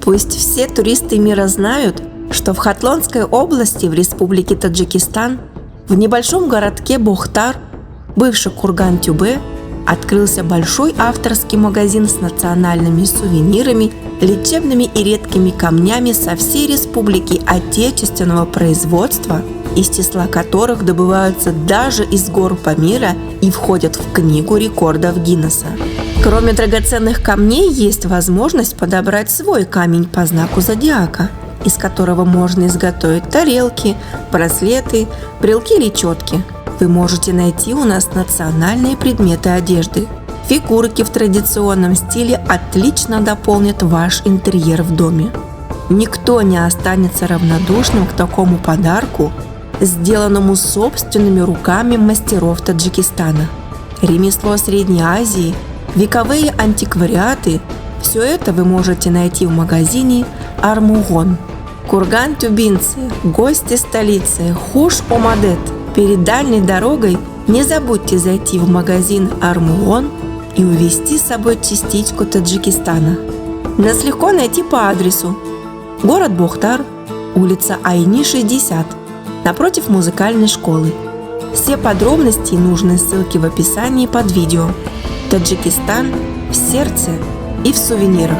Пусть все туристы мира знают, что в Хатлонской области в Республике Таджикистан в небольшом городке Бухтар, бывший Курган-Тюбе, открылся большой авторский магазин с национальными сувенирами, лечебными и редкими камнями со всей республики отечественного производства, из числа которых добываются даже из гор Памира и входят в Книгу рекордов Гиннесса. Кроме драгоценных камней, есть возможность подобрать свой камень по знаку зодиака, из которого можно изготовить тарелки, браслеты, брелки или четки. Вы можете найти у нас национальные предметы одежды. Фигурки в традиционном стиле отлично дополнят ваш интерьер в доме. Никто не останется равнодушным к такому подарку, сделанному собственными руками мастеров Таджикистана. Ремесло Средней Азии, вековые антиквариаты – все это вы можете найти в магазине «Армугон». Курган-тюбинцы, гости столицы, Хуш-Омадет. Перед дальней дорогой не забудьте зайти в магазин «Армугон» и увезти с собой частичку Таджикистана. Нас легко найти по адресу: город Бухтар, улица Айни, 60, напротив музыкальной школы. Все подробности и нужные ссылки в описании под видео. Таджикистан в сердце и в сувенирах.